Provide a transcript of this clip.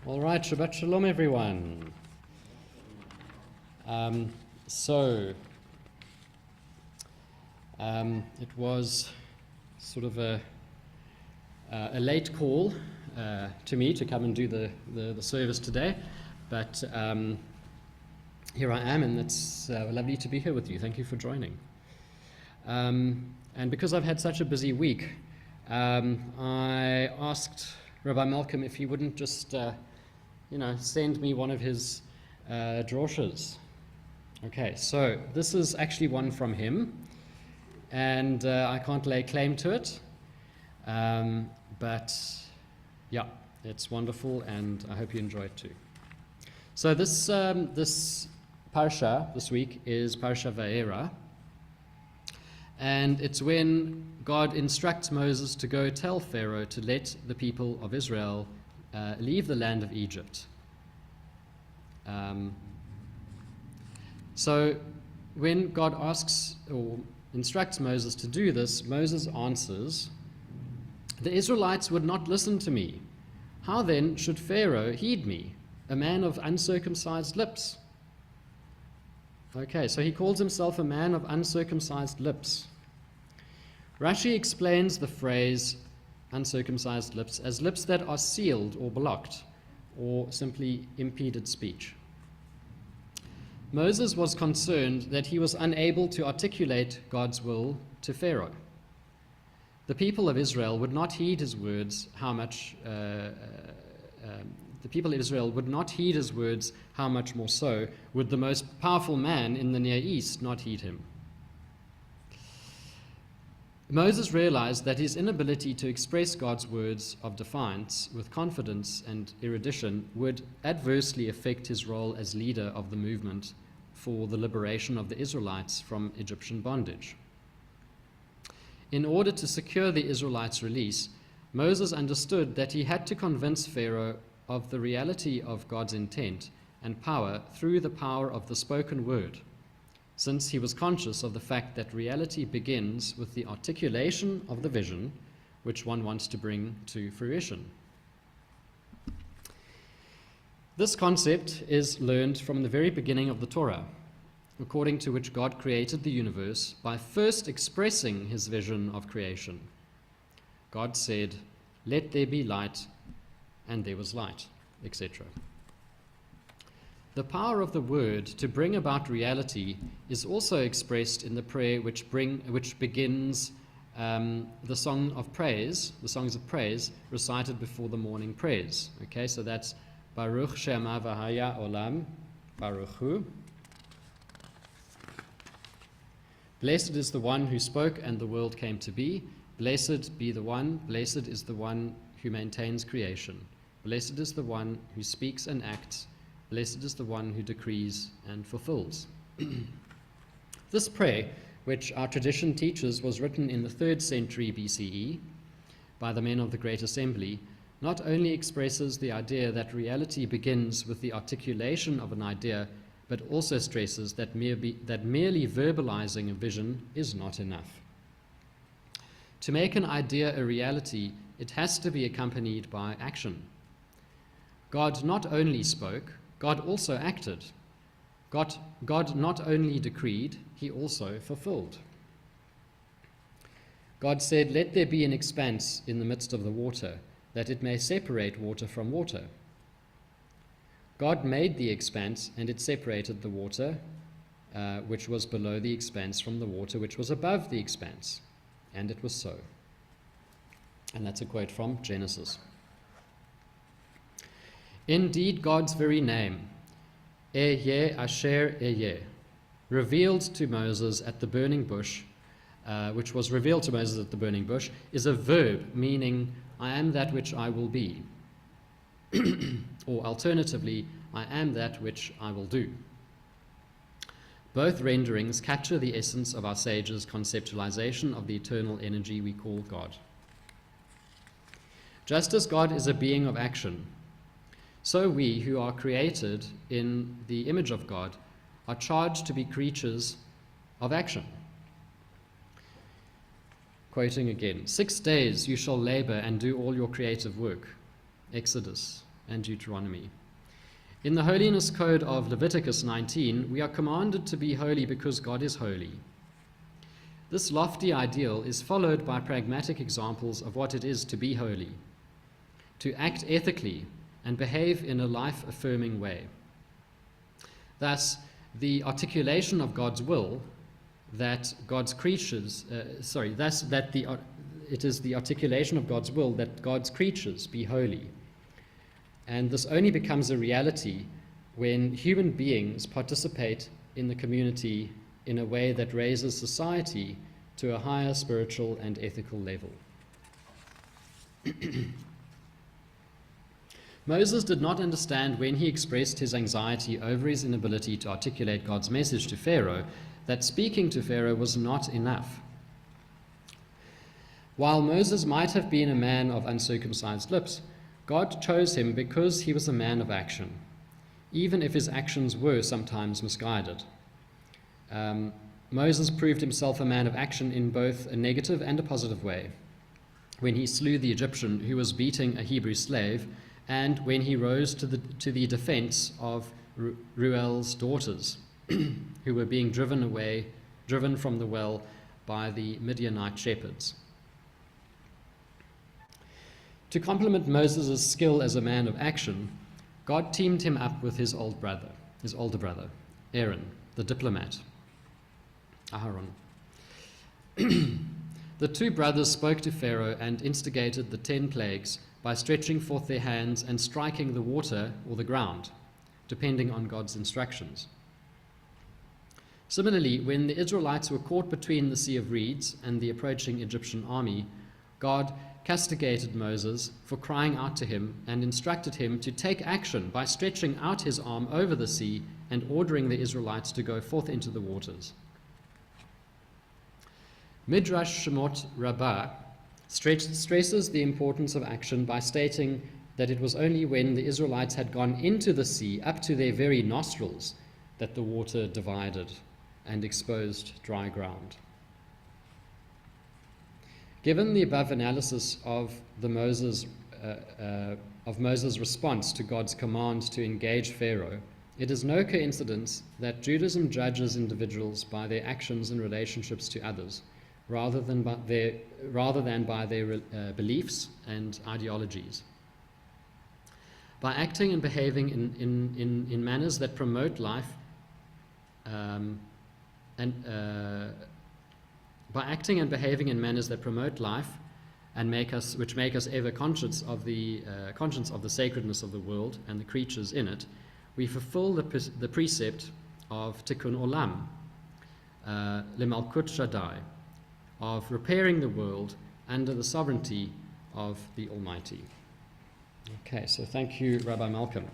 All right, Shabbat Shalom, everyone. It was sort of a late call to me to come and do the service today, but here I am, and it's lovely to be here with you. Thank you for joining. And because I've had such a busy week, I asked Rabbi Malcolm if he wouldn't just send me one of his droshes. Okay, so this is actually one from him, and I can't lay claim to it, but yeah, it's wonderful, and I hope you enjoy it too. So this parsha this week is Parsha Va'era, and it's when God instructs Moses to go tell Pharaoh to let the people of Israel leave the land of Egypt. So when God asks or instructs Moses to do this, Moses answers, "The Israelites would not listen to me. How then should Pharaoh heed me, a man of uncircumcised lips?" Okay, so he calls himself a man of uncircumcised lips. Rashi explains the phrase uncircumcised lips as lips that are sealed or blocked, or simply impeded speech. Moses was concerned that he was unable to articulate God's will to Pharaoh. The people of Israel would not heed his words how much more so would the most powerful man in the Near East not heed him. Moses realized that his inability to express God's words of defiance with confidence and erudition would adversely affect his role as leader of the movement for the liberation of the Israelites from Egyptian bondage. In order to secure the Israelites' release, Moses understood that he had to convince Pharaoh of the reality of God's intent and power through the power of the spoken word, since he was conscious of the fact that reality begins with the articulation of the vision which one wants to bring to fruition. This concept is learned from the very beginning of the Torah, according to which God created the universe by first expressing his vision of creation. God said, "Let there be light," and there was light, etc. The power of the word to bring about reality is also expressed in the prayer which begins the songs of praise recited before the morning prayers. Okay, so that's Baruch Shema V'Haya Olam Baruch Hu. Blessed is the one who spoke and the world came to be. Blessed is the one who maintains creation. Blessed is the one who speaks and acts. Blessed is the one who decrees and fulfills. This prayer, which our tradition teaches was written in the 3rd century BCE by the men of the Great Assembly, not only expresses the idea that reality begins with the articulation of an idea, but also stresses that merely verbalizing a vision is not enough. To make an idea a reality, it has to be accompanied by action. God not only spoke, God also acted. God not only decreed, he also fulfilled. God said, "Let there be an expanse in the midst of the water, that it may separate water from water." God made the expanse, and it separated the water which was below the expanse from the water which was above the expanse. And it was so. And that's a quote from Genesis. Indeed, God's very name, Ehyeh Asher Ehyeh, revealed to Moses at the burning bush, which was revealed to Moses at the burning bush, is a verb meaning, "I am that which I will be," or alternatively, "I am that which I will do." Both renderings capture the essence of our sages' conceptualization of the eternal energy we call God. Just as God is a being of action, so we, who are created in the image of God, are charged to be creatures of action. Quoting again, 6 days you shall labor and do all your creative work. Exodus and Deuteronomy. In the holiness code of Leviticus 19, we are commanded to be holy because God is holy. This lofty ideal is followed by pragmatic examples of what it is to be holy, to act ethically and behave in a life-affirming way. Thus, the articulation of God's will that God's creatures, it is the articulation of God's will that God's creatures be holy. And this only becomes a reality when human beings participate in the community in a way that raises society to a higher spiritual and ethical level. Moses did not understand when he expressed his anxiety over his inability to articulate God's message to Pharaoh that speaking to Pharaoh was not enough. While Moses might have been a man of uncircumcised lips, God chose him because he was a man of action, even if his actions were sometimes misguided. Moses proved himself a man of action in both a negative and a positive way, when he slew the Egyptian who was beating a Hebrew slave, and when he rose to the defense of Reuel's daughters, who were being driven from the well by the Midianite shepherds. To complement Moses' skill as a man of action, God teamed him up with his older brother, Aaron, the diplomat, Aharon. The two brothers spoke to Pharaoh and instigated the 10 plagues by stretching forth their hands and striking the water or the ground, depending on God's instructions. Similarly, when the Israelites were caught between the Sea of Reeds and the approaching Egyptian army, God castigated Moses for crying out to him and instructed him to take action by stretching out his arm over the sea and ordering the Israelites to go forth into the waters. Midrash Shemot Rabbah stresses the importance of action by stating that it was only when the Israelites had gone into the sea up to their very nostrils that the water divided and exposed dry ground. Given the above analysis of Moses' response to God's command to engage Pharaoh, it is no coincidence that Judaism judges individuals by their actions and relationships to others, rather than by their beliefs and ideologies. By acting and behaving in manners that promote life, by acting and behaving in manners that promote life and which make us ever conscious of the sacredness of the world and the creatures in it, we fulfill the precept of Tikkun Olam, Lemalkut Shaddai, of repairing the world under the sovereignty of the Almighty. Okay, so thank you, Rabbi Malcolm.